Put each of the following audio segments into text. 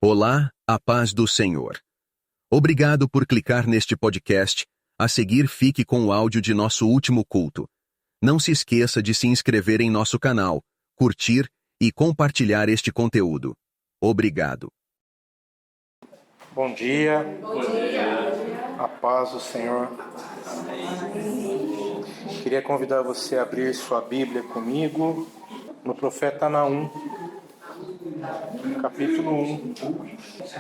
Olá, a paz do Senhor. Obrigado por clicar neste podcast. A seguir, fique com o áudio de nosso último culto. Não se esqueça de se inscrever em nosso canal, curtir e compartilhar este conteúdo. Obrigado. Bom dia. Bom dia. A paz do Senhor. Queria convidar você a abrir sua Bíblia comigo no profeta Naum, capítulo 1.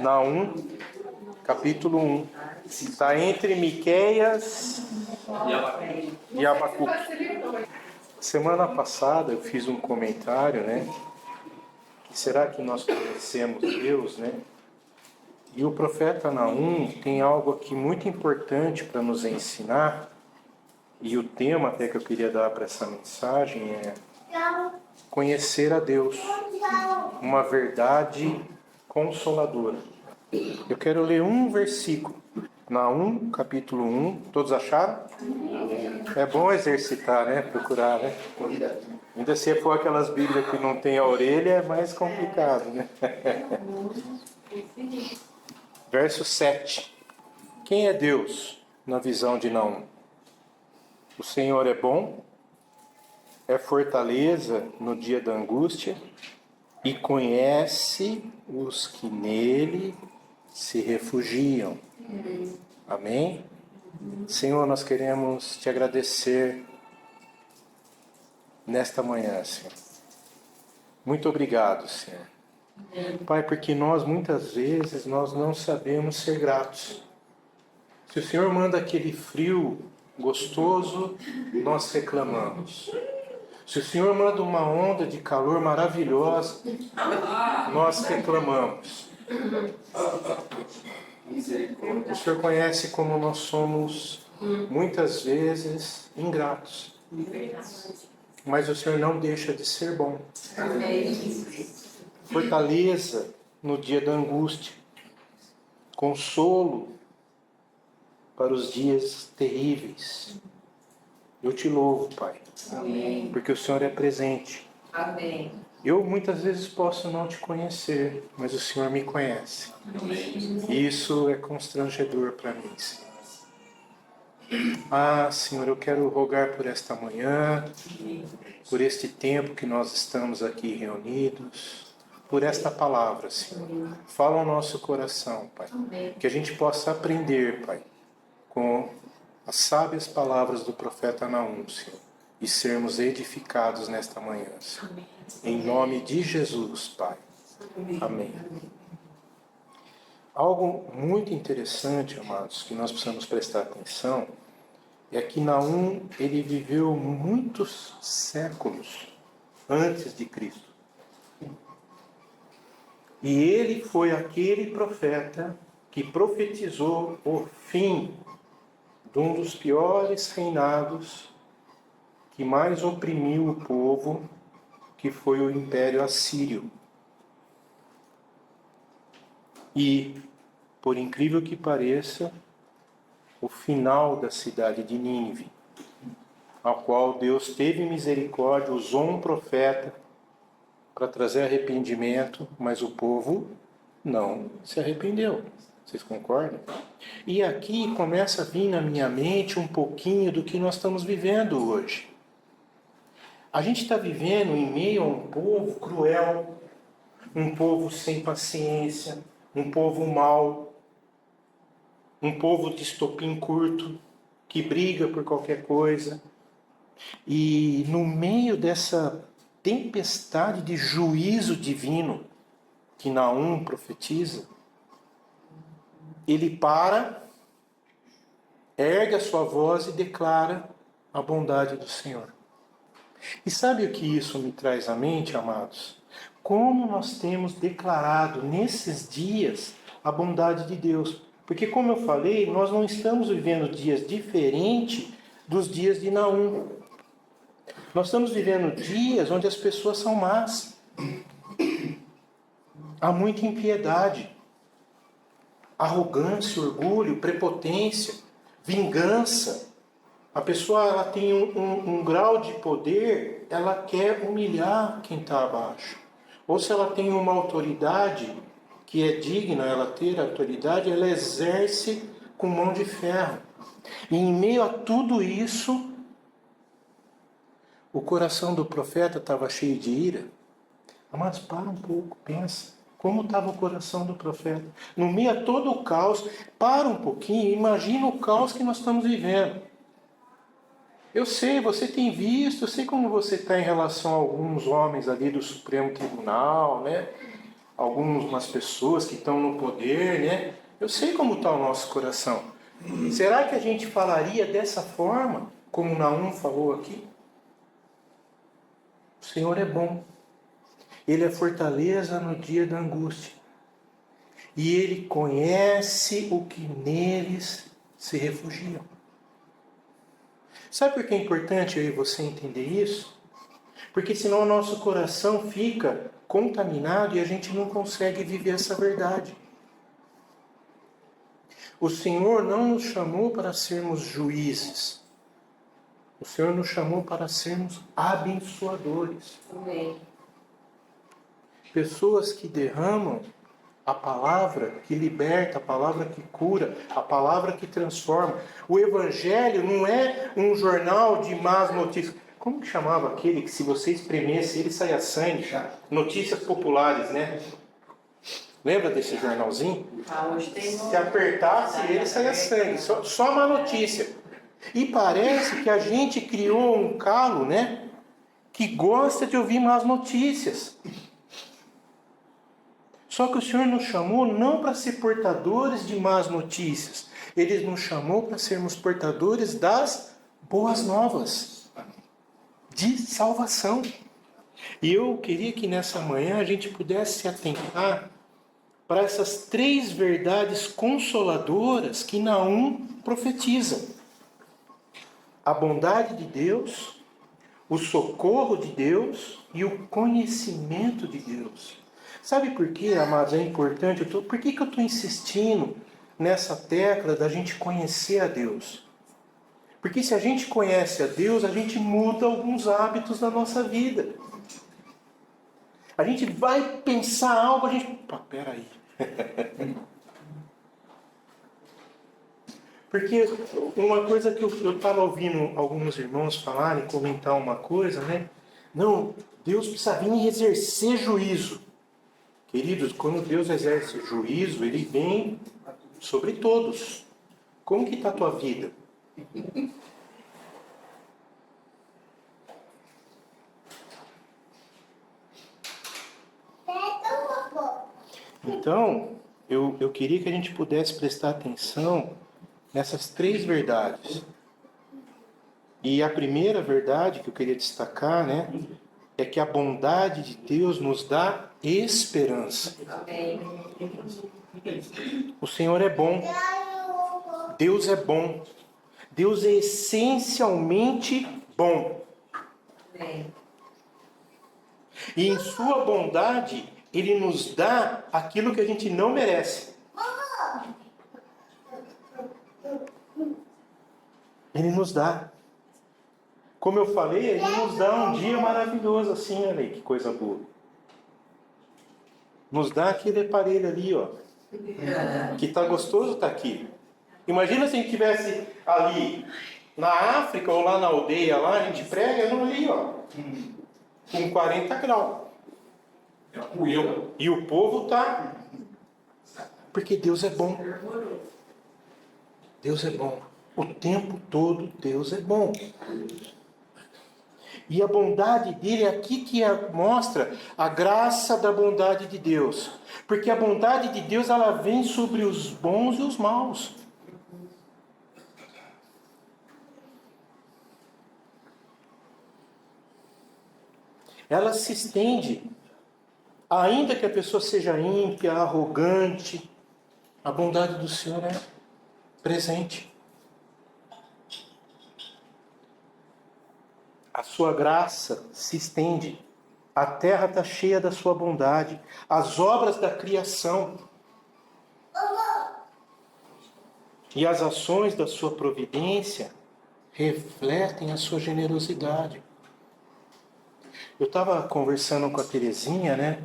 Naum, capítulo 1. Está entre Miqueias e Abacuque. Semana passada eu fiz um comentário, Será que nós conhecemos Deus, E o profeta Naum tem algo aqui muito importante para nos ensinar, e o tema até que eu queria dar para essa mensagem é conhecer a Deus, uma verdade consoladora. Eu quero ler um versículo, Naum, capítulo 1, todos acharam? É bom exercitar, procurar, Ainda se for aquelas bíblias que não tem a orelha, é mais complicado, Verso 7. Quem é Deus na visão de Naum? O Senhor é bom, é fortaleza no dia da angústia e conhece os que nele se refugiam. Amém? Senhor, nós queremos te agradecer nesta manhã, Senhor. Muito obrigado, Senhor. Pai, porque nós muitas vezes nós não sabemos ser gratos. Se o Senhor manda aquele frio gostoso, nós reclamamos. Se o Senhor manda uma onda de calor maravilhosa, nós reclamamos. O Senhor conhece como nós somos muitas vezes ingratos. Mas o Senhor não deixa de ser bom. Fortaleza no dia da angústia. Consolo para os dias terríveis. Eu te louvo, Pai. Amém. Porque o Senhor é presente. Amém. Eu muitas vezes posso não te conhecer, mas o Senhor me conhece. Amém. E isso é constrangedor para mim, Senhor. Ah, Senhor, eu quero rogar por esta manhã, por este tempo que nós estamos aqui reunidos, por esta palavra, Senhor. Fala ao nosso coração, Pai. Que a gente possa aprender, Pai, com as sábias palavras do profeta Naum, Senhor, e sermos edificados nesta manhã, Senhor. Em nome de Jesus, Pai. Amém. Algo muito interessante, amados, que nós precisamos prestar atenção, é que Naum, ele viveu muitos séculos antes de Cristo. E ele foi aquele profeta que profetizou o fim de um dos piores reinados que mais oprimiu o povo, que foi o Império Assírio. E, por incrível que pareça, o final da cidade de Nínive, a qual Deus teve misericórdia, usou um profeta para trazer arrependimento, mas o povo não se arrependeu. Vocês concordam? E aqui começa a vir na minha mente um pouquinho do que nós estamos vivendo hoje. A gente está vivendo em meio a um povo cruel, um povo sem paciência, um povo mau, um povo de estopim curto, que briga por qualquer coisa. E no meio dessa tempestade de juízo divino que Naum profetiza, ele para, ergue a sua voz e declara a bondade do Senhor. E sabe o que isso me traz à mente, amados? Como nós temos declarado nesses dias a bondade de Deus. Porque, como eu falei, nós não estamos vivendo dias diferentes dos dias de Naum. Nós estamos vivendo dias onde as pessoas são más. Há muita impiedade, arrogância, orgulho, prepotência, vingança. A pessoa ela tem um grau de poder, ela quer humilhar quem está abaixo. Ou se ela tem uma autoridade, que é digna ela ter autoridade, ela exerce com mão de ferro. E em meio a tudo isso, o coração do profeta estava cheio de ira. Mas para um pouco, pensa. Como estava o coração do profeta? No meio a todo o caos, para um pouquinho, imagina o caos que nós estamos vivendo. Eu sei, você tem visto, eu sei como você está em relação a alguns homens ali do Supremo Tribunal, né? Algumas pessoas que estão no poder, né? Eu sei como está o nosso coração. Será que a gente falaria dessa forma, como Naum falou aqui? O Senhor é bom. Ele é fortaleza no dia da angústia. E Ele conhece o que neles se refugiam. Sabe por que é importante eu e você entender isso? Porque senão o nosso coração fica contaminado e a gente não consegue viver essa verdade. O Senhor não nos chamou para sermos juízes. O Senhor nos chamou para sermos abençoadores. Amém. Pessoas que derramam a palavra que liberta, a palavra que cura, a palavra que transforma. O Evangelho não é um jornal de más notícias. Como que chamava aquele que se você espremesse ele saia sangue? Notícias populares, né? Lembra desse jornalzinho? Hoje tem Se apertasse ele saia sangue. Só má notícia. E parece que a gente criou um calo, né? Que gosta de ouvir más notícias. Só que o Senhor nos chamou não para ser portadores de más notícias. Ele nos chamou para sermos portadores das boas novas. De salvação. E eu queria que nessa manhã a gente pudesse se atentar para essas 3 verdades consoladoras que Naum profetiza. A bondade de Deus, o socorro de Deus e o conhecimento de Deus. Sabe por quê, amados, é importante? Por que eu estou insistindo nessa tecla da gente conhecer a Deus? Porque se a gente conhece a Deus, a gente muda alguns hábitos da nossa vida. A gente vai pensar algo, a gente... peraí. Porque uma coisa que eu estava ouvindo alguns irmãos falarem, comentar uma coisa, né? Não, Deus precisa vir e exercer juízo. Queridos, quando Deus exerce juízo, Ele vem sobre todos. Como que está a tua vida? Então, eu queria que a gente pudesse prestar atenção nessas 3 verdades. E a primeira verdade que eu queria destacar, né, é que a bondade de Deus nos dá esperança. Amém. O Senhor é bom. Deus é bom. Deus é essencialmente bom. Amém. E em sua bondade, Ele nos dá aquilo que a gente não merece. Ele nos dá. Como eu falei, Ele nos dá um dia maravilhoso assim, olha aí, que coisa boa. Nos dá aquele aparelho ali, ó. Que tá gostoso, tá aqui. Imagina se a gente estivesse ali na África ou lá na aldeia, lá a gente prega ali, ó. Com 40 graus. E o povo tá... Porque Deus é bom. Deus é bom. O tempo todo Deus é bom. E a bondade dele é aqui que mostra a graça da bondade de Deus. Porque a bondade de Deus, ela vem sobre os bons e os maus. Ela se estende. Ainda que a pessoa seja ímpia, arrogante, a bondade do Senhor é presente. A sua graça se estende. A terra está cheia da sua bondade. As obras da criação e as ações da sua providência refletem a sua generosidade. Eu estava conversando com a Terezinha, né?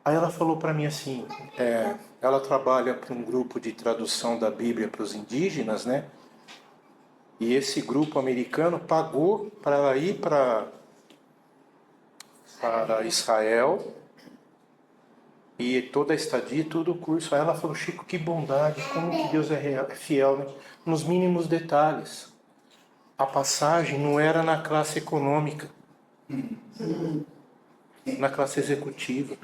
Aí ela falou para mim assim, ela trabalha para um grupo de tradução da Bíblia para os indígenas, né? E esse grupo americano pagou para ela ir para Israel e toda a estadia, todo o curso. Aí ela falou, Chico, que bondade, como que Deus é fiel, né? Nos mínimos detalhes. A passagem não era na classe econômica, na classe executiva.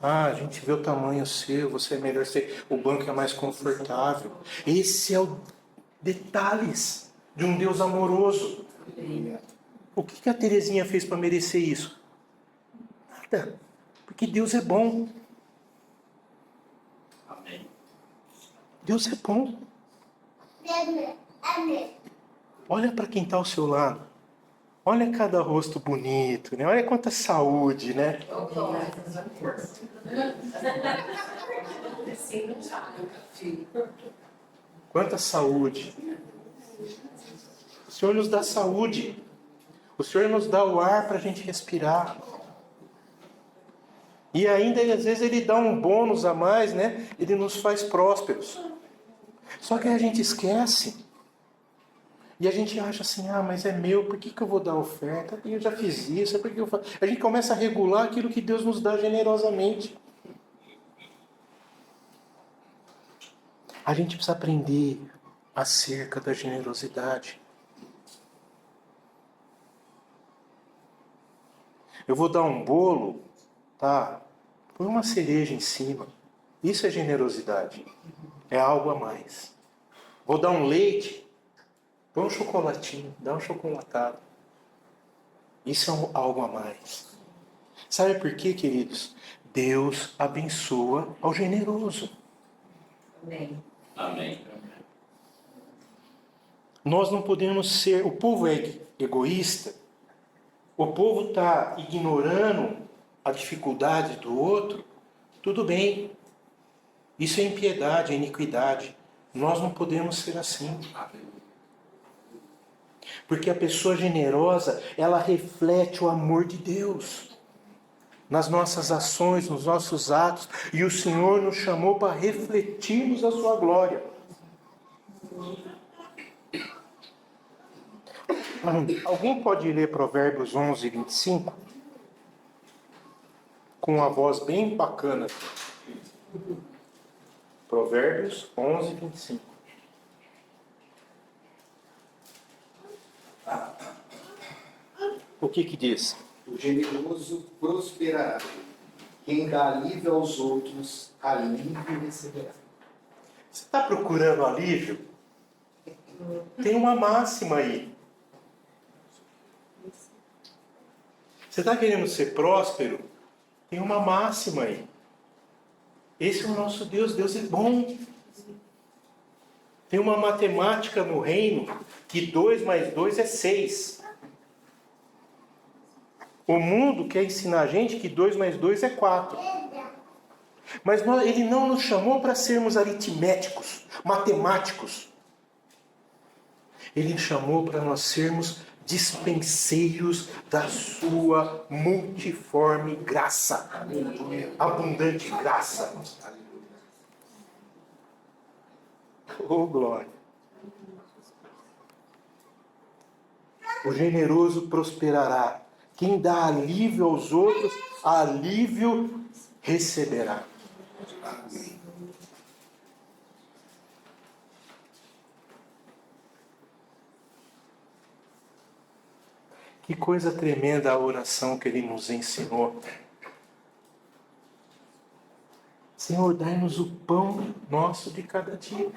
Ah, a gente vê o tamanho seu, você é melhor, o banco é mais confortável. Esse é o detalhes de um Deus amoroso. O que a Terezinha fez para merecer isso? Nada. Porque Deus é bom. Amém. Deus é bom. Olha para quem está ao seu lado. Olha cada rosto bonito, né? Olha quanta saúde, né? Quanta saúde. O Senhor nos dá saúde. O Senhor nos dá o ar para a gente respirar. E ainda, às vezes, Ele dá um bônus a mais, né? Ele nos faz prósperos. Só que a gente esquece. E a gente acha assim, mas é meu, por que eu vou dar oferta? Eu já fiz isso, por que eu faço? A gente começa a regular aquilo que Deus nos dá generosamente. A gente precisa aprender acerca da generosidade. Eu vou dar um bolo, tá? Põe uma cereja em cima. Isso é generosidade. É algo a mais. Vou dar um leite. Põe um chocolatinho, dá um chocolatado. Isso é algo a mais. Sabe por quê, queridos? Deus abençoa ao generoso. Amém. Amém. Nós não podemos ser... O povo é egoísta. O povo está ignorando a dificuldade do outro. Tudo bem. Isso é impiedade, é iniquidade. Nós não podemos ser assim. Porque a pessoa generosa, ela reflete o amor de Deus nas nossas ações, nos nossos atos. E o Senhor nos chamou para refletirmos a sua glória. Alguém pode ler Provérbios 11, 25? Com uma voz bem bacana. Provérbios 11, 25. O que diz? O generoso prosperará. Quem dá alívio aos outros, alívio receberá. Você está procurando alívio? Tem uma máxima aí. Você está querendo ser próspero? Tem uma máxima aí. Esse é o nosso Deus. Deus é bom. Tem uma matemática no reino que 2 mais 2 é 6. O mundo quer ensinar a gente que 2 mais 2 é 4. Mas ele não nos chamou para sermos aritméticos, matemáticos. Ele nos chamou para nós sermos dispenseiros da sua multiforme graça. Abundante graça. Oh, glória. O generoso prosperará. Quem dá alívio aos outros, alívio receberá. Que coisa tremenda a oração que Ele nos ensinou. Senhor, dai-nos o pão nosso de cada dia.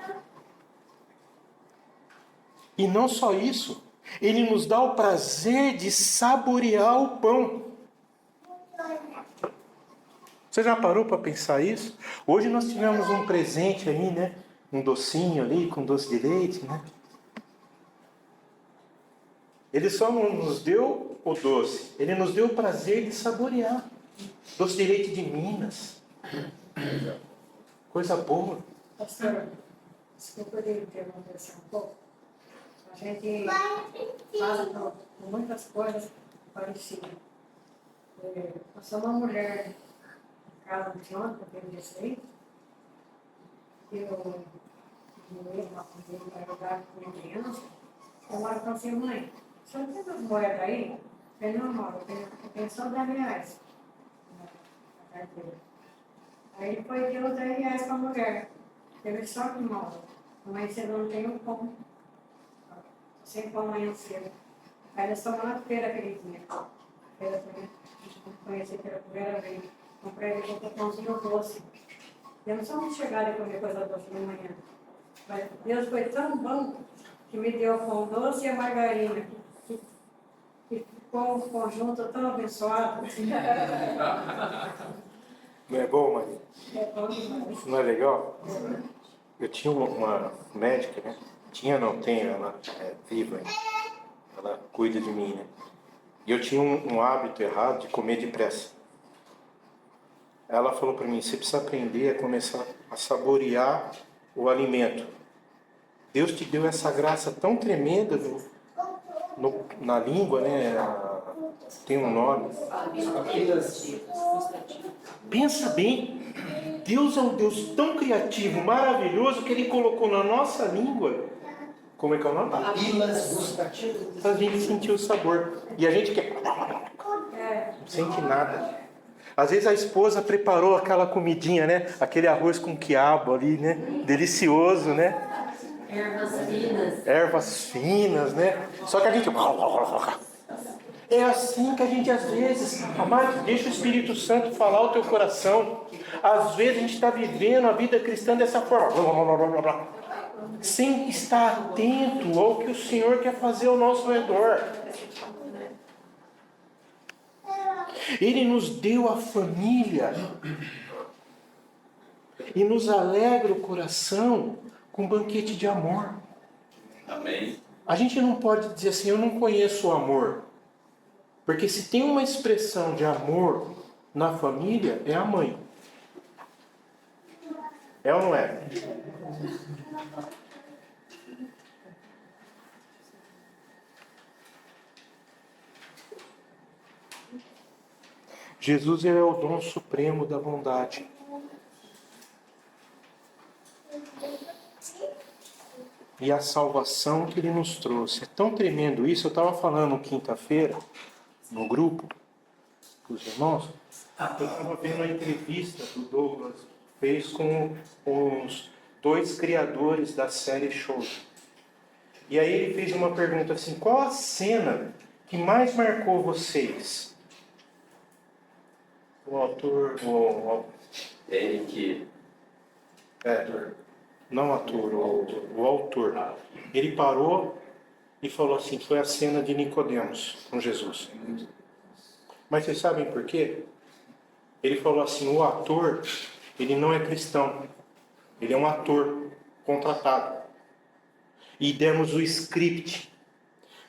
E não só isso, Ele nos dá o prazer de saborear o pão. Você já parou para pensar isso? Hoje nós tivemos um presente aí, né? Um docinho ali com doce de leite, né? Ele só não nos deu o doce, Ele nos deu o prazer de saborear. Doce de leite de Minas. Coisa boa. Pastor, desculpa de interromper um pouco. A gente fala muitas coisas parecidas. Eu sou uma mulher casa de ontem, que eu disse aí, eu doei uma comida para ajudar com a criança. Eu moro com assim, mãe, você não tem umas moedas aí? Eu falei, não, amor, eu tenho só 10 reais na carteira. Aí depois deu 10 reais para a mulher. Teve só que mal. Mãe, você não tem um pão. Sem pão amanhã cedo. Aí era segunda-feira aquele dia. Feira também. Conheci pela primeira vez. Comprei ele com pãozinho doce. Eu não sou muito chegada a comer coisa doce de manhã. Mas Deus foi tão bom que me deu o pão doce e a margarina. E ficou um conjunto tão abençoado. Não é bom, Maria? É bom demais. Não é legal? Eu tinha uma médica, né? Tinha, não tenho, ela é viva ainda. Ela cuida de mim, né? E eu tinha um hábito errado de comer depressa. Ela falou para mim, você precisa aprender a começar a saborear o alimento. Deus te deu essa graça tão tremenda na língua, né? Tem um nome. Pensa bem, Deus é um Deus tão criativo, maravilhoso, que Ele colocou na nossa língua, como é que é o nome? Papilas gustativas. Pra gente sentir o sabor. E a gente quer... Não sente nada. Às vezes a esposa preparou aquela comidinha, né? Aquele arroz com quiabo ali, né? Delicioso, né? Ervas finas. Ervas finas, né? Só que a gente... É assim que a gente às vezes... Amado, deixa o Espírito Santo falar o teu coração. Às vezes a gente está vivendo a vida cristã dessa forma. Sem estar atento ao que o Senhor quer fazer ao nosso redor. Ele nos deu a família e nos alegra o coração com um banquete de amor. Amém. A gente não pode dizer assim, eu não conheço o amor. Porque se tem uma expressão de amor na família, é a mãe. É ou não é? Jesus é o dom supremo da bondade. E a salvação que Ele nos trouxe. É tão tremendo isso. Eu estava falando quinta-feira, no grupo, com os irmãos. Eu estava vendo a entrevista do Douglas fez com os 2 criadores da série Show. E aí ele fez uma pergunta assim, qual a cena que mais marcou vocês? O autor... Eric. Não ator, o autor. Ele parou e falou assim, foi a cena de Nicodemos com Jesus. Mas vocês sabem por quê? Ele falou assim, o ator, ele não é cristão. Ele é um ator contratado. E demos o script.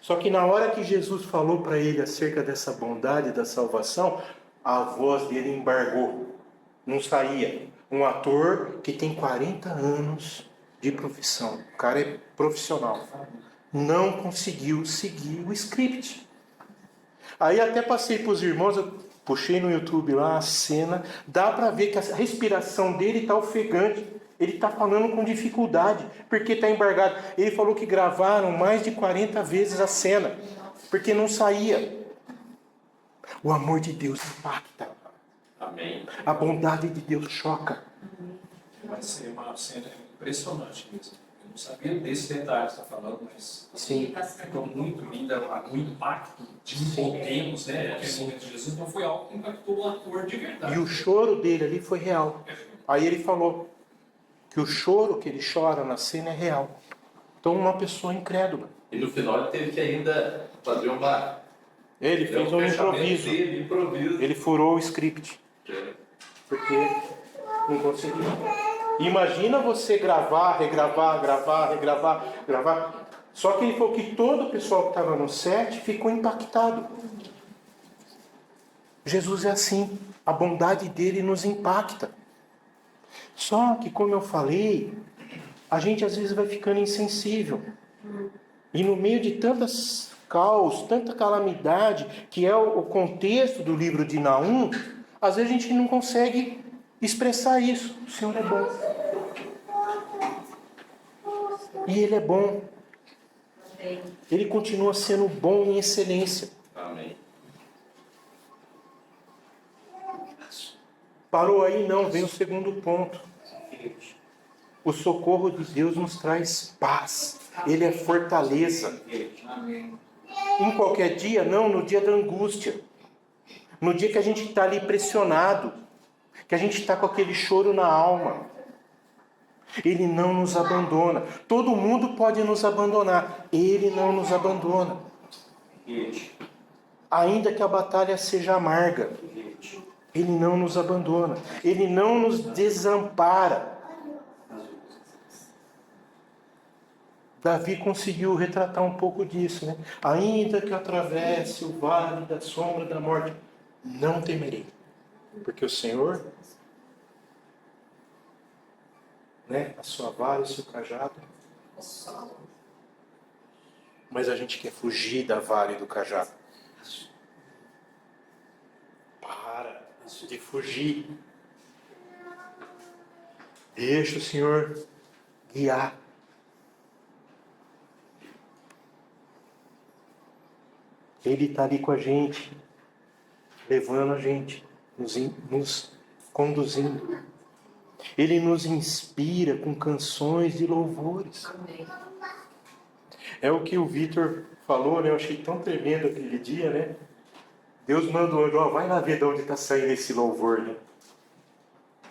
Só que na hora que Jesus falou para ele acerca dessa bondade da salvação, a voz dele embargou. Não saía. Um ator que tem 40 anos de profissão. O cara é profissional. Não conseguiu seguir o script. Aí até passei para os irmãos, eu puxei no YouTube lá a cena. Dá para ver que a respiração dele está ofegante. Ele está falando com dificuldade, porque está embargado. Ele falou que gravaram mais de 40 vezes a cena, porque não saía. O amor de Deus impacta. Amém. A bondade de Deus choca. Vai ser uma cena impressionante mesmo. Eu não sabia desse detalhe que você está falando, mas Sim. ficou muito linda, o impacto de Nicodemos, né? Aquele momento de Jesus não foi algo que impactou o ator de verdade. E o choro dele ali foi real. Aí ele falou que o choro que ele chora na cena é real. Então uma pessoa incrédula. E no final ele teve que ainda fazer uma... Ele fez um improviso. Dele, improviso. Ele furou o script. Porque não conseguiu. Imagina você gravar, regravar. Só que ele falou que todo o pessoal que estava no set ficou impactado. Jesus é assim. A bondade dele nos impacta. Só que, como eu falei, a gente às vezes vai ficando insensível. E no meio de tantas caos, tanta calamidade, que é o contexto do livro de Naum, às vezes a gente não consegue expressar isso. O Senhor é bom. E Ele é bom. Ele continua sendo bom em excelência. Amém. Parou aí? Não, vem o segundo ponto. O socorro de Deus nos traz paz. Ele é fortaleza. Em qualquer dia? Não, no dia da angústia. No dia que a gente está ali pressionado. Que a gente está com aquele choro na alma. Ele não nos abandona. Todo mundo pode nos abandonar. Ele não nos abandona. Ainda que a batalha seja amarga. Ele não nos abandona. Ele não nos desampara. Davi conseguiu retratar um pouco disso, né? Ainda que eu atravesse o vale da sombra da morte, não temerei. Porque o Senhor, né? A sua vara e o seu cajado. Mas a gente quer fugir da vara e do cajado. Para de fugir. Deixa o Senhor guiar. Ele está ali com a gente, levando a gente, nos conduzindo. Ele nos inspira com canções de louvores. Amém. É o que o Vitor falou, né? Eu achei tão tremendo aquele dia, né? Deus manda o anjo, ó, vai lá ver de onde está saindo esse louvor, né?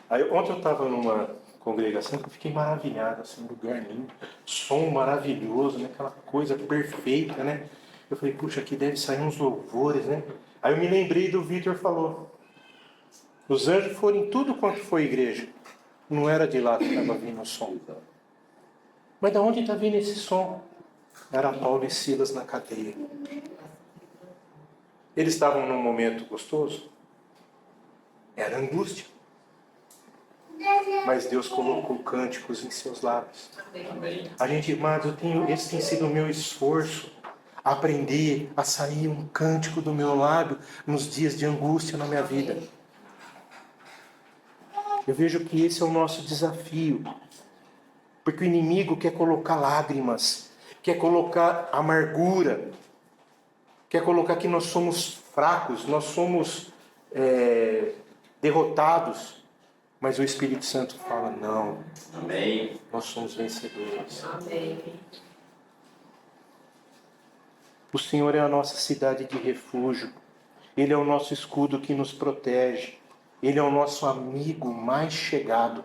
Aí, ontem eu estava numa congregação que eu fiquei maravilhado, assim, um lugar lindo, som maravilhoso, né? Aquela coisa perfeita, né? Eu falei, puxa, aqui deve sair uns louvores, né? Aí eu me lembrei do Vitor falou. Os anjos foram em tudo quanto foi igreja. Não era de lá que estava vindo o som. Mas de onde está vindo esse som? Era Paulo e Silas na cadeia. Eles estavam num momento gostoso? Era angústia. Mas Deus colocou cânticos em seus lábios. Amém. A gente, mas esse tem sido o meu esforço. Aprender a sair um cântico do meu lábio nos dias de angústia na minha vida. Eu vejo que esse é o nosso desafio. Porque o inimigo quer colocar lágrimas, quer colocar amargura, quer colocar que nós somos fracos, nós somos derrotados. Mas o Espírito Santo fala, não, Amém. nós somos vencedores. Amém. O Senhor é a nossa cidade de refúgio. Ele é o nosso escudo que nos protege. Ele é o nosso amigo mais chegado.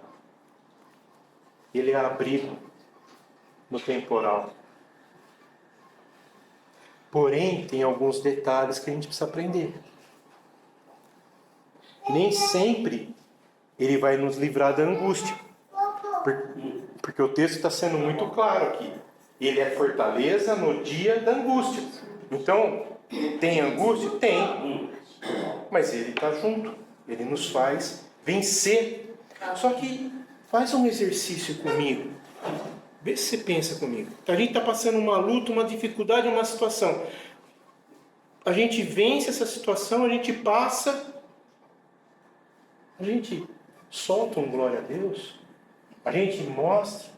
Ele é abrigo no temporal. Porém, tem alguns detalhes que a gente precisa aprender. Nem sempre Ele vai nos livrar da angústia. Porque o texto está sendo muito claro aqui. Ele é fortaleza no dia da angústia. Então, tem angústia? Tem. Mas Ele está junto. Ele nos faz vencer. Só que faz um exercício comigo. Vê se você pensa comigo. A gente está passando uma luta, uma dificuldade, uma situação. A gente vence essa situação, a gente passa. A gente solta um glória a Deus. A gente mostra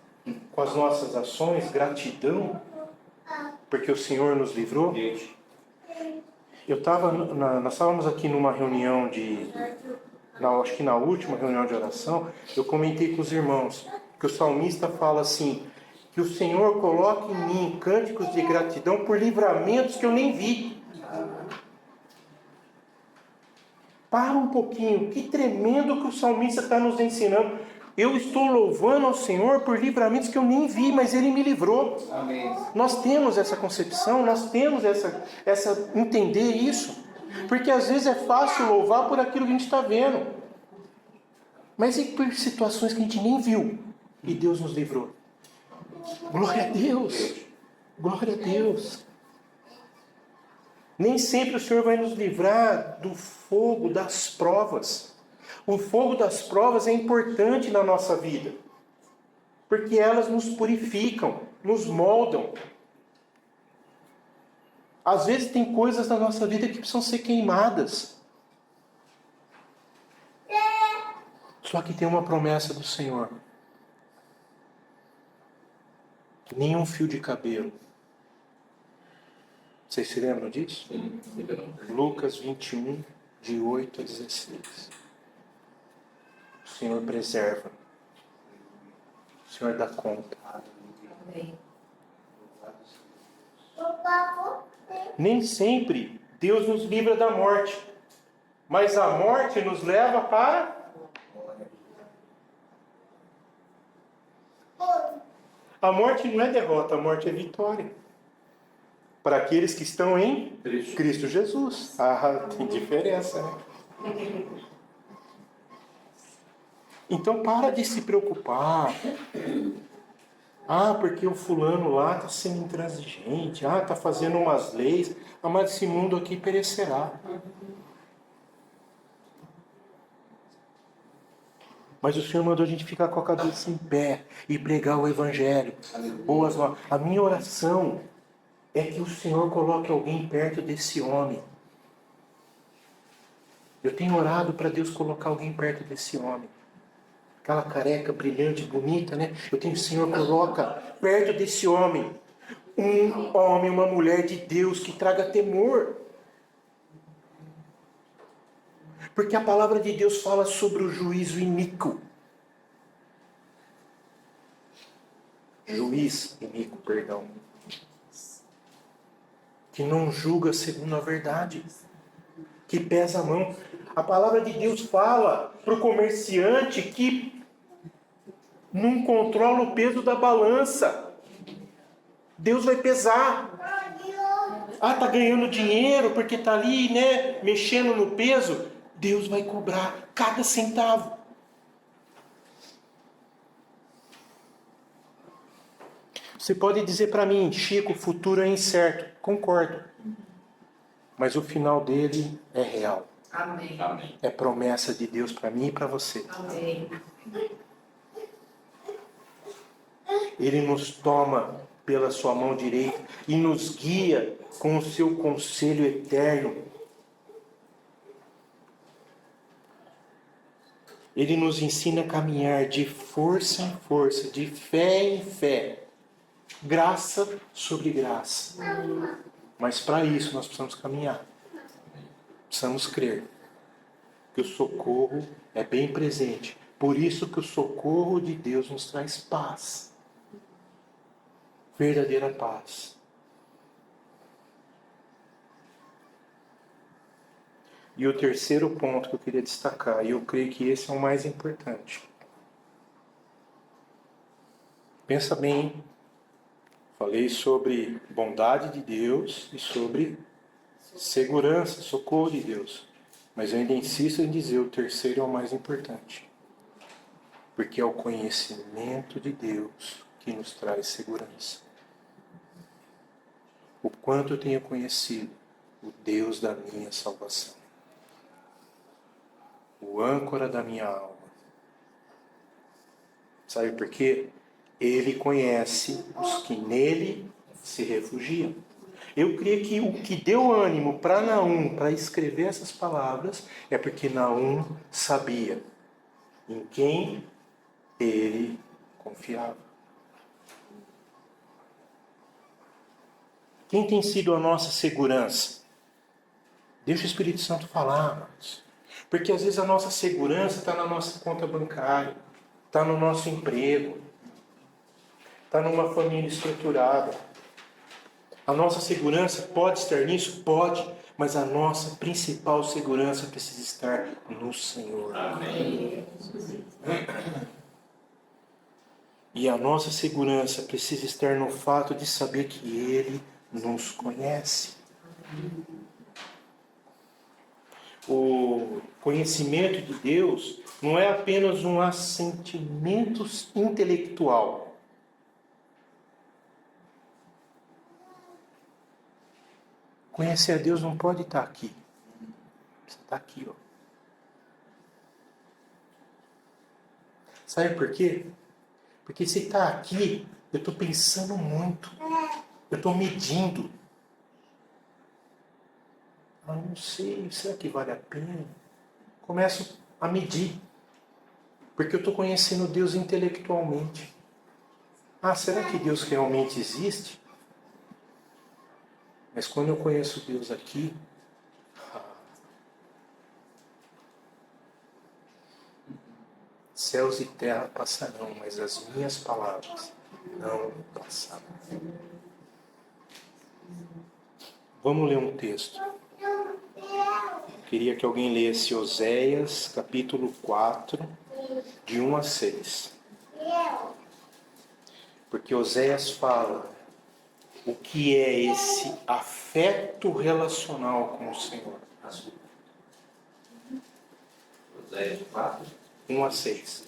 com as nossas ações gratidão. Porque o Senhor nos livrou. Nós estávamos aqui numa reunião acho que na última reunião de oração, eu comentei com os irmãos, que o salmista fala assim, que o Senhor coloque em mim cânticos de gratidão por livramentos que eu nem vi. Para um pouquinho, que tremendo que o salmista está nos ensinando. Eu estou louvando ao Senhor por livramentos que eu nem vi, mas Ele me livrou. Amém. Nós temos essa concepção, nós temos essa entender isso. Porque às vezes é fácil louvar por aquilo que a gente está vendo. Mas e por situações que a gente nem viu e Deus nos livrou? Glória a Deus! Glória a Deus! Nem sempre o Senhor vai nos livrar do fogo das provas. O fogo das provas é importante na nossa vida. Porque elas nos purificam, nos moldam. Às vezes tem coisas na nossa vida que precisam ser queimadas. Só que tem uma promessa do Senhor. Nenhum fio de cabelo. Vocês se lembram disso? Lucas 21, de 8 a 16. O Senhor preserva. O Senhor dá conta. Nem sempre Deus nos livra da morte. Mas a morte nos leva para... A morte não é derrota, a morte é vitória. Para aqueles que estão em Cristo Jesus. Ah, tem diferença, né? Então para de se preocupar. Ah, porque o fulano lá está sendo intransigente. Ah, está fazendo umas leis. Ah, mas esse mundo aqui perecerá. Mas o Senhor mandou a gente ficar com a cabeça em pé e pregar o Evangelho. Boas novas. A minha oração é que o Senhor coloque alguém perto desse homem. Eu tenho orado para Deus colocar alguém perto desse homem. Aquela careca brilhante, bonita, né? Eu tenho, o Senhor coloca perto desse homem um homem, uma mulher de Deus que traga temor. Porque a palavra de Deus fala sobre o juízo iníquo. Juiz iníquo, perdão. Que não julga segundo a verdade. Que pesa a mão. A palavra de Deus fala para o comerciante que não controla o peso da balança. Deus vai pesar. Ah, está ganhando dinheiro porque está ali, né, mexendo no peso. Deus vai cobrar cada centavo. Você pode dizer para mim, Chico, o futuro é incerto. Concordo. Mas o final dele é real. Amém. Amém. É promessa de Deus para mim e para você. Amém. Ele nos toma pela sua mão direita e nos guia com o seu conselho eterno. Ele nos ensina a caminhar de força em força, de fé em fé, graça sobre graça. Mas para isso nós precisamos caminhar. Precisamos crer que o socorro é bem presente. Por isso que o socorro de Deus nos traz paz. Verdadeira paz. E o terceiro ponto que eu queria destacar, e eu creio que esse é o mais importante. Pensa bem, falei sobre bondade de Deus e sobre segurança, socorro de Deus. Mas eu ainda insisto em dizer, o terceiro é o mais importante. Porque é o conhecimento de Deus que nos traz segurança. O quanto eu tenho conhecido o Deus da minha salvação. O âncora da minha alma. Sabe por quê? Ele conhece os que nele se refugiam. Eu creio que o que deu ânimo para Naum para escrever essas palavras é porque Naum sabia em quem ele confiava. Quem tem sido a nossa segurança? Deixa o Espírito Santo falar, amados. Porque às vezes a nossa segurança está na nossa conta bancária, está no nosso emprego, está numa família estruturada. A nossa segurança pode estar nisso? Pode. Mas a nossa principal segurança precisa estar no Senhor. Amém. E a nossa segurança precisa estar no fato de saber que Ele nos conhece. O conhecimento de Deus não é apenas um assentimento intelectual. Conhecer a Deus não pode estar aqui. Você está aqui, ó. Sabe por quê? Porque se está aqui, eu estou pensando muito. Eu estou medindo. Eu não sei, será que vale a pena? Começo a medir. Porque eu estou conhecendo Deus intelectualmente. Ah, será que Deus realmente existe? Mas quando eu conheço Deus aqui, céus e terra passarão, mas as minhas palavras não passarão. Vamos ler um texto. Queria que alguém lesse Oséias, capítulo 4, de 1 a 6. Porque Oséias fala o que é esse afeto relacional com o Senhor. Oséias 4. 1 a 6.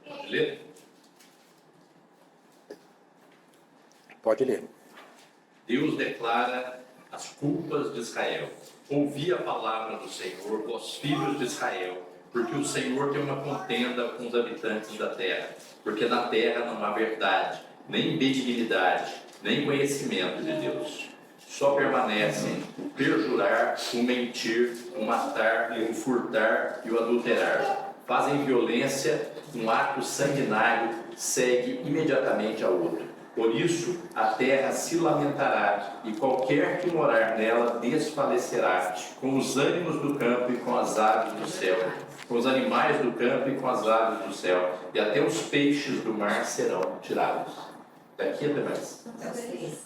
Pode ler? Pode ler. Deus declara as culpas de Israel. Ouvi a palavra do Senhor, vós filhos de Israel, porque o Senhor tem uma contenda com os habitantes da terra, porque na terra não há verdade, nem benignidade, nem conhecimento de Deus. Só permanecem o perjurar, o mentir, o matar, o furtar e o adulterar. Fazem violência, um ato sanguinário segue imediatamente ao outro. Por isso, a terra se lamentará, e qualquer que morar nela desfalecerá, com os ânimos do campo e com as aves do céu, com os animais do campo e com as aves do céu, e até os peixes do mar serão tirados. Daqui até mais.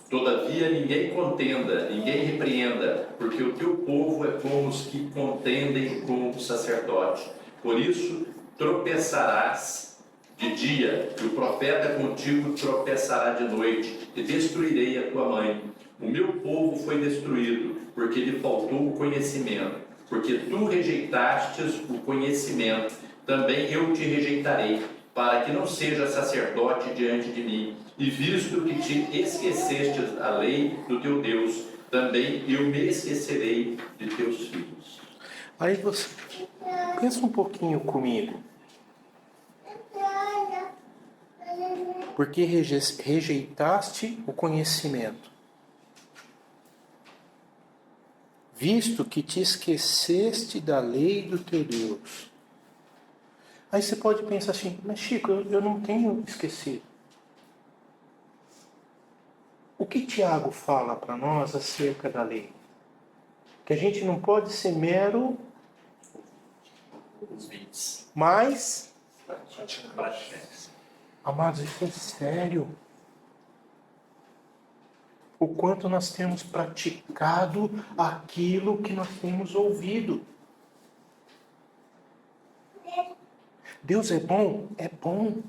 Todavia ninguém contenda, ninguém repreenda, porque o teu povo é como os que contendem com o sacerdote. Por isso, tropeçarás de dia, e o profeta contigo tropeçará de noite, e destruirei a tua mãe. O meu povo foi destruído, porque lhe faltou o conhecimento. Porque tu rejeitastes o conhecimento, também eu te rejeitarei, para que não seja sacerdote diante de mim. E visto que te esquecestes da lei do teu Deus, também eu me esquecerei de teus filhos. Aí você pensa um pouquinho comigo. Porque rejeitaste o conhecimento, visto que te esqueceste da lei do teu Deus. Aí você pode pensar assim, mas Chico, eu não tenho esquecido. O que Tiago fala para nós acerca da lei? Que a gente não pode ser mero, mas, amados, isso é sério. O quanto nós temos praticado aquilo que nós temos ouvido. Deus é bom? É bom.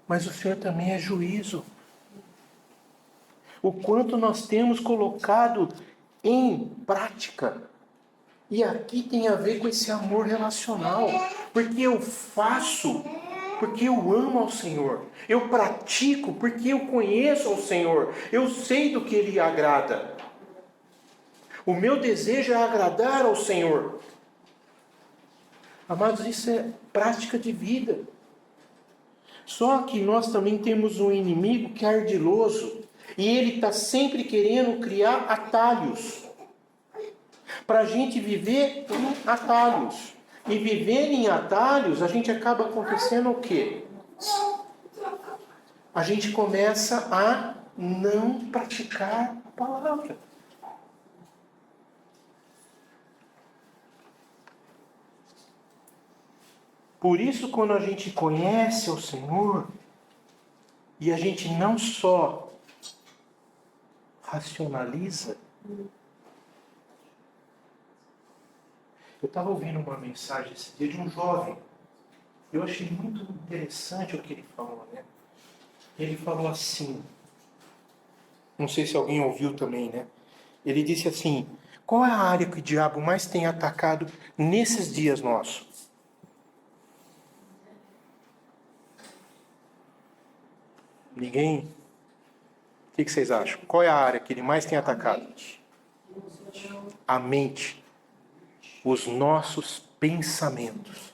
Mas o Senhor também é juízo. O quanto nós temos colocado em prática. E aqui tem a ver com esse amor relacional. Porque eu faço, porque eu amo ao Senhor. Eu pratico, porque eu conheço ao Senhor. Eu sei do que Ele agrada. O meu desejo é agradar ao Senhor. Amados, isso é prática de vida. Só que nós também temos um inimigo que é ardiloso. E ele está sempre querendo criar atalhos. Para a gente viver em atalhos. E viver em atalhos, a gente acaba acontecendo o quê? A gente começa a não praticar a palavra. Por isso, quando a gente conhece o Senhor, e a gente não só racionaliza. Eu estava ouvindo uma mensagem esse dia de um jovem. Eu achei muito interessante o que ele falou, né? Ele falou assim, não sei se alguém ouviu também, né? Ele disse assim, qual é a área que o diabo mais tem atacado nesses dias nossos? Ninguém? O que vocês acham? Qual é a área que ele mais tem atacado? A mente. Os nossos pensamentos.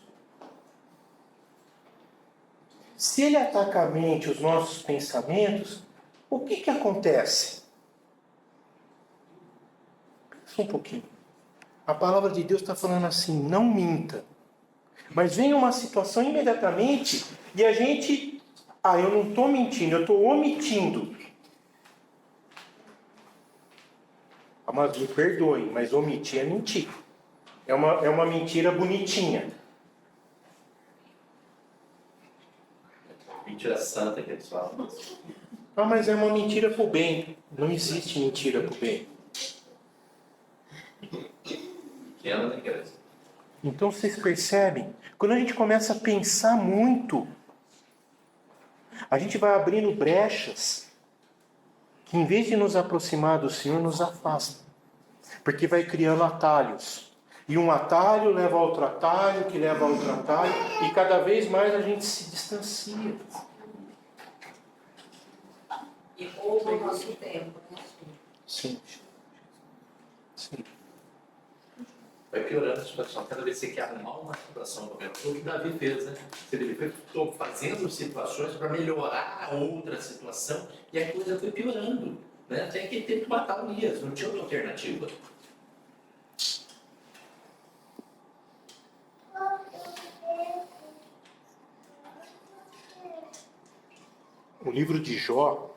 Se ele ataca a mente, os nossos pensamentos, o que acontece? Pensa um pouquinho. A palavra de Deus está falando assim, não minta. Mas vem uma situação imediatamente e a gente... eu não estou mentindo, eu estou omitindo. Mas me perdoem, mas omitir é mentir. É uma mentira bonitinha. Mentira santa que eles falam. Mas é uma mentira pro bem. Não existe mentira pro bem. Pequena nem grande. Então vocês percebem? Quando a gente começa a pensar muito, a gente vai abrindo brechas que, em vez de nos aproximar do Senhor, nos afasta. Porque vai criando atalhos. E um atalho leva a outro atalho, que leva a outro atalho, e cada vez mais a gente se distancia. E rouba o nosso tempo, né? Sim. Sim. Vai piorando a situação. Cada vez que você quer arrumar uma situação para o que Davi fez, né? Ele foi fazendo situações para melhorar a outra situação e a coisa foi piorando, né? Até que ele teve que matar o Urias, não tinha outra alternativa. O livro de Jó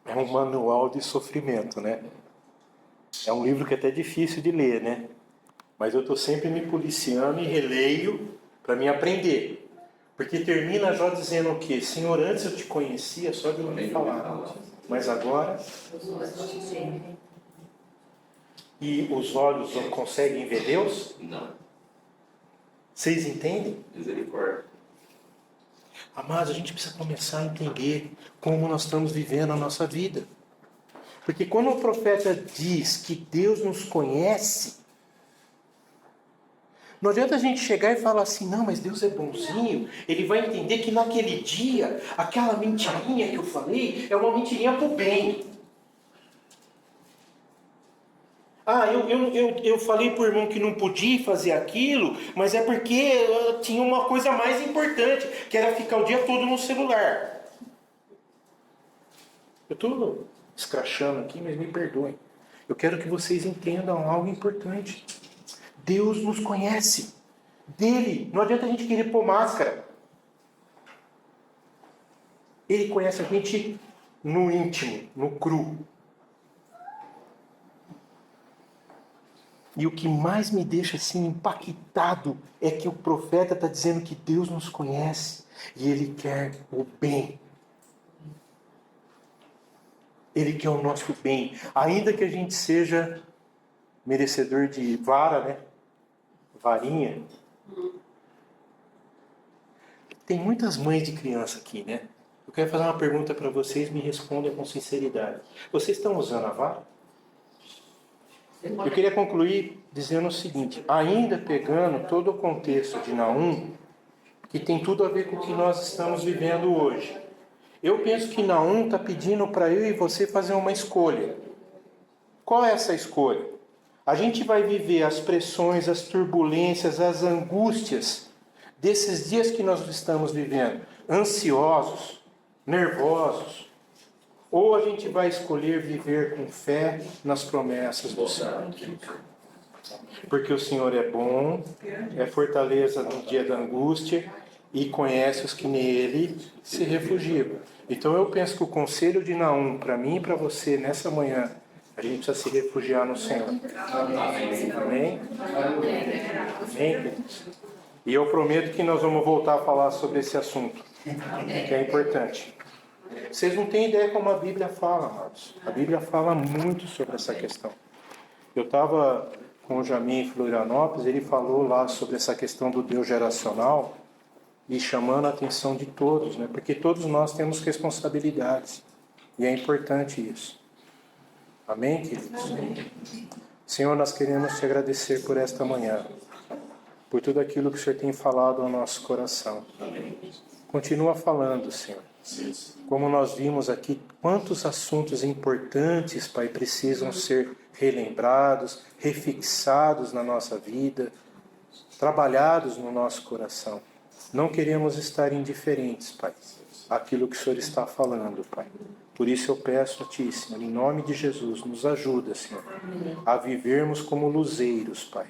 é um manual de sofrimento, né? É um livro que é até difícil de ler, né? Mas eu estou sempre me policiando e releio para me aprender. Porque termina Jó dizendo o quê? Senhor, antes eu te conhecia só de ouvir falar, mas agora... E os olhos não conseguem ver Deus? Não. Vocês entendem? Misericórdia. Amados, a gente precisa começar a entender como nós estamos vivendo a nossa vida. Porque quando o profeta diz que Deus nos conhece, não adianta a gente chegar e falar assim, não, mas Deus é bonzinho, ele vai entender que naquele dia, aquela mentirinha que eu falei, é uma mentirinha pro bem. Eu falei pro irmão que não podia fazer aquilo, mas é porque eu tinha uma coisa mais importante, que era ficar o dia todo no celular. Eu estou escrachando aqui, mas me perdoem. Eu quero que vocês entendam algo importante. Deus nos conhece. Dele. Não adianta a gente querer pôr máscara. Ele conhece a gente no íntimo, no cru. E o que mais me deixa assim impactado é que o profeta está dizendo que Deus nos conhece e Ele quer o bem. Ele quer o nosso bem. Ainda que a gente seja merecedor de vara, né? Varinha. Tem muitas mães de criança aqui, né? Eu quero fazer uma pergunta para vocês, me respondam com sinceridade. Vocês estão usando a vara? Eu queria concluir dizendo o seguinte, ainda pegando todo o contexto de Naum, que tem tudo a ver com o que nós estamos vivendo hoje. Eu penso que Naum está pedindo para eu e você fazer uma escolha. Qual é essa escolha? A gente vai viver as pressões, as turbulências, as angústias desses dias que nós estamos vivendo, ansiosos, nervosos, ou a gente vai escolher viver com fé nas promessas do Senhor. Porque o Senhor é bom, é fortaleza no dia da angústia e conhece os que nele se refugiam. Então eu penso que o conselho de Naum, para mim e para você, nessa manhã, a gente precisa se refugiar no Senhor. Amém? Amém? Amém? E eu prometo que nós vamos voltar a falar sobre esse assunto, que é importante. Vocês não têm ideia como a Bíblia fala, amados. A Bíblia fala muito sobre essa questão. Eu estava com o Jamim em Florianópolis, ele falou lá sobre essa questão do Deus geracional e chamando a atenção de todos, né? Porque todos nós temos responsabilidades e é importante isso. Amém, queridos? Amém. Senhor, nós queremos te agradecer por esta manhã, por tudo aquilo que o Senhor tem falado ao nosso coração. Continua falando, Senhor. Como nós vimos aqui, quantos assuntos importantes, Pai, precisam ser relembrados, refixados na nossa vida, trabalhados no nosso coração. Não queremos estar indiferentes, Pai, àquilo que o Senhor está falando, Pai. Por isso eu peço a Ti, Senhor, em nome de Jesus, nos ajuda, Senhor, a vivermos como luzeiros, Pai,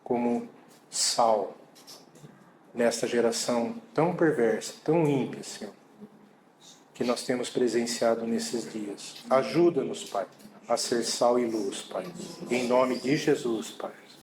como sal, nesta geração tão perversa, tão ímpia, Senhor, que nós temos presenciado nesses dias. Ajuda-nos, Pai, a ser sal e luz, Pai. Em nome de Jesus, Pai.